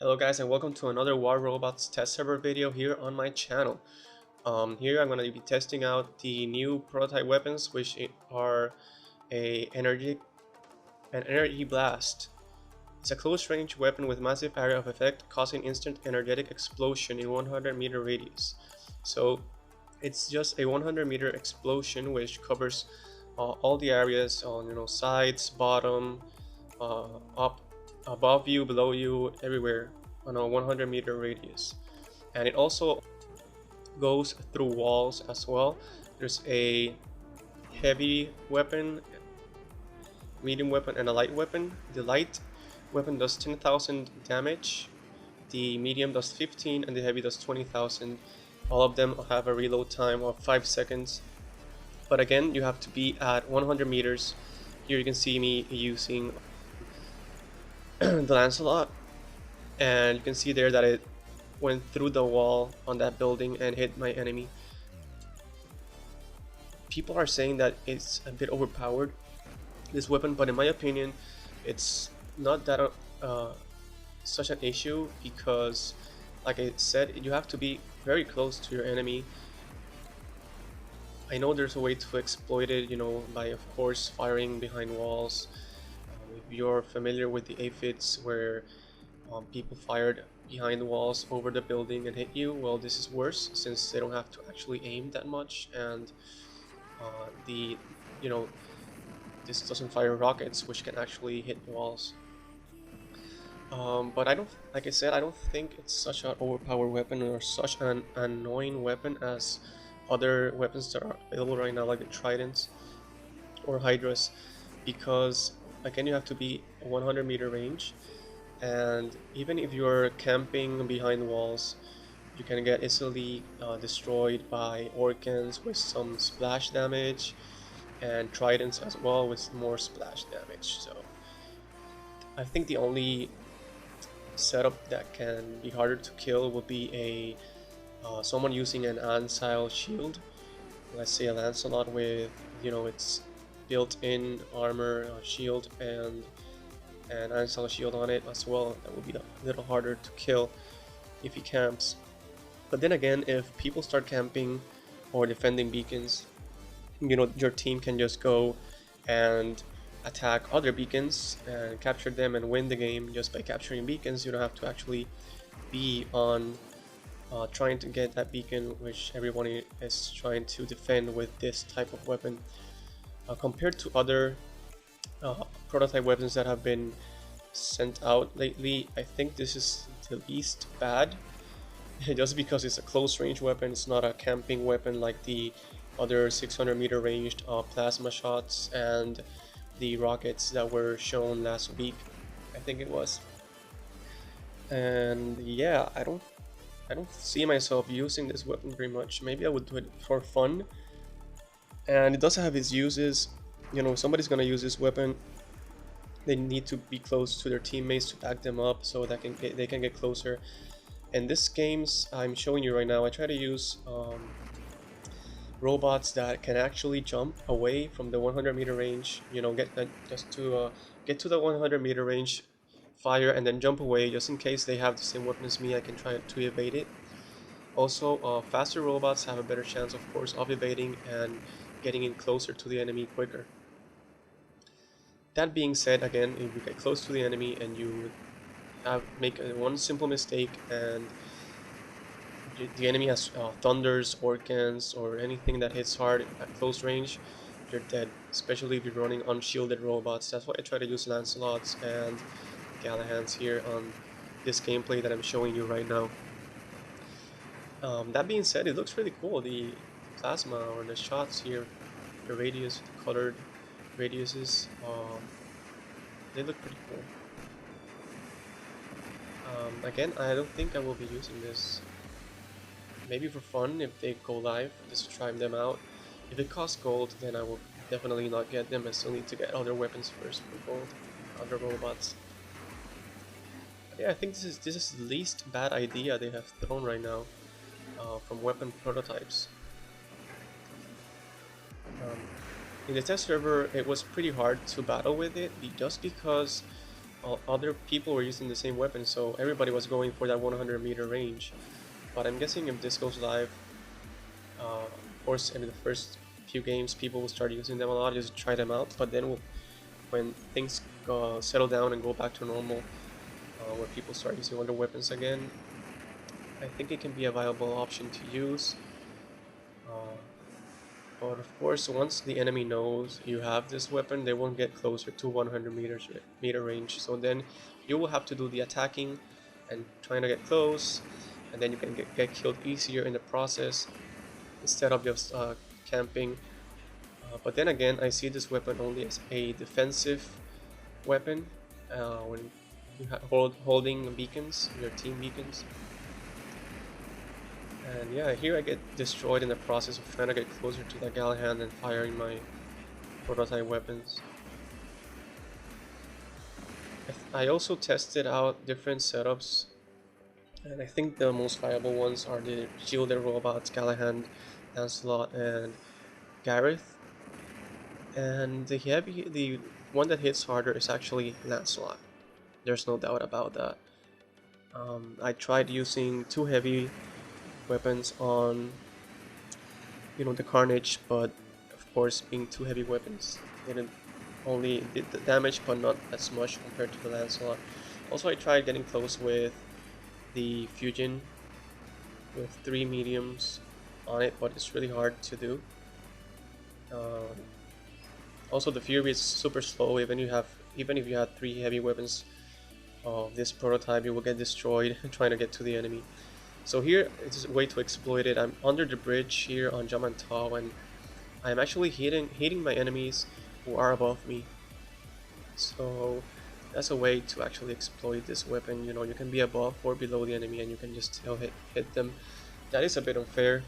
Hello guys, and welcome to another War Robots test server video here on my channel. Here I'm going to be testing out the new prototype weapons, which are an energy blast. It's a close range weapon with massive area of effect, causing instant energetic explosion in 100-meter radius. So it's just a 100-meter explosion which covers all the areas on sides, bottom, up, above you, below you, everywhere on a 100-meter radius. And it also goes through walls as well. There's a heavy weapon, medium weapon, and a light weapon. The light weapon does 10,000 damage, the medium does 15, and the heavy does 20,000. All of them have a reload time of 5 seconds. But again, you have to be at 100 meters. Here you can see me using the Lancelot, and you can see there that it went through the wall on that building and hit my enemy. People are saying that it's a bit overpowered, this weapon, but in my opinion it's not that such an issue, because like I said, you have to be very close to your enemy. I know there's a way to exploit it, by of course firing behind walls. If you're familiar with the aphids where people fired behind the walls over the building and hit you, well, this is worse since they don't have to actually aim that much, and the you know this doesn't fire rockets which can actually hit walls. But I don't, like I said, I don't think it's such an overpowered weapon or such an annoying weapon as other weapons that are available right now, like the Tridents or Hydras, because again you have to be 100-meter range, and even if you're camping behind walls, you can get easily destroyed by Orcans with some splash damage, and Tridents as well with more splash damage. So I think the only setup that can be harder to kill would be a someone using an Ancile shield. Let's say a Lancelot with its built-in armor, shield, and an Ancile shield on it as well. That would be a little harder to kill if he camps. But then again, if people start camping or defending beacons, your team can just go and attack other beacons and capture them and win the game just by capturing beacons. You don't have to actually be on trying to get that beacon, which everyone is trying to defend with this type of weapon. Compared to other prototype weapons that have been sent out lately, I think this is the least bad. Just because it's a close range weapon, it's not a camping weapon like the other 600-meter ranged plasma shots and the rockets that were shown last week, I think it was. And yeah, I don't see myself using this weapon very much. Maybe I would do it for fun, and it does have its uses. Somebody's gonna use this weapon, they need to be close to their teammates to back them up so that they can get closer. In this games I'm showing you right now, I try to use robots that can actually jump away from the 100-meter range. Just to get to the 100-meter range, fire, and then jump away, just in case they have the same weapon as me. I can try to evade it. Also, faster robots have a better chance, of course, of evading and getting in closer to the enemy quicker. That being said, again, if you get close to the enemy and you make one simple mistake and the enemy has thunders, orcans, or anything that hits hard at close range, you're dead, especially if you're running unshielded robots. That's why I try to use Lancelots and Galahans here on this gameplay that I'm showing you right now. That being said, it looks really cool. The plasma or the shots here, the radius, the colored radiuses, they look pretty cool. Again, I don't think I will be using this. Maybe for fun if they go live, just to try them out. If it costs gold, then I will definitely not get them. I still need to get other weapons first for gold, other robots. But yeah, I think this is the least bad idea they have thrown right now from weapon prototypes. In the test server, it was pretty hard to battle with it, just because other people were using the same weapon, so everybody was going for that 100-meter range. But I'm guessing if this goes live, of course, in the first few games, people will start using them a lot, just try them out. But then when things settle down and go back to normal, where people start using other weapons again, I think it can be a viable option to use. Uh, but of course, once the enemy knows you have this weapon, they won't get closer to 100 meter range. So then you will have to do the attacking and trying to get close, and then you can get killed easier in the process instead of just camping. But then again, I see this weapon only as a defensive weapon when you holding beacons, your team beacons. And yeah, here I get destroyed in the process of trying to get closer to the Galahand and firing my prototype weapons. I also tested out different setups, and I think the most viable ones are the shielded robots, Galahand, Lancelot, and Gareth. And the one that hits harder is actually Lancelot. There's no doubt about that. I tried using two heavy weapons on the Carnage, but of course being two heavy weapons didn't only did the damage but not as much compared to the Lancelot. Also, I tried getting close with the Fusion with three mediums on it, but it's really hard to do. Um, Also, the Fury is super slow. Even if you have three heavy weapons of this prototype, you will get destroyed trying to get to the enemy. So here is a way to exploit it. I'm under the bridge here on Jamantao, and I'm actually hitting my enemies who are above me. So that's a way to actually exploit this weapon. You can be above or below the enemy, and you can just still hit them. That is a bit unfair.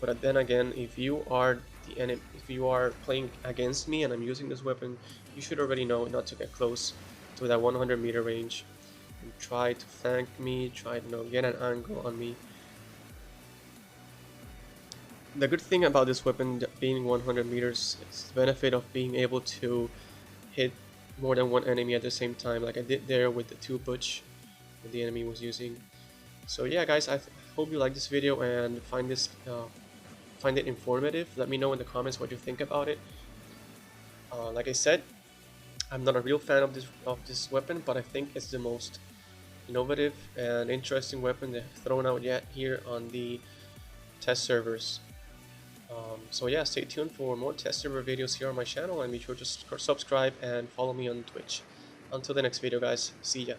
But then again, if you are if you are playing against me and I'm using this weapon, you should already know not to get close to that 100-meter range and try to flank me, try to get an angle on me. The good thing about this weapon being 100 meters is the benefit of being able to hit more than one enemy at the same time, like I did there with the two butch that the enemy was using. So yeah, guys, I hope you like this video and find it informative. Let me know in the comments what you think about it. Like I said, I'm not a real fan of this weapon, but I think it's the most innovative and interesting weapon they've thrown out yet here on the test servers. So yeah, stay tuned for more test server videos here on my channel, and be sure to subscribe and follow me on Twitch. Until the next video, guys, see ya.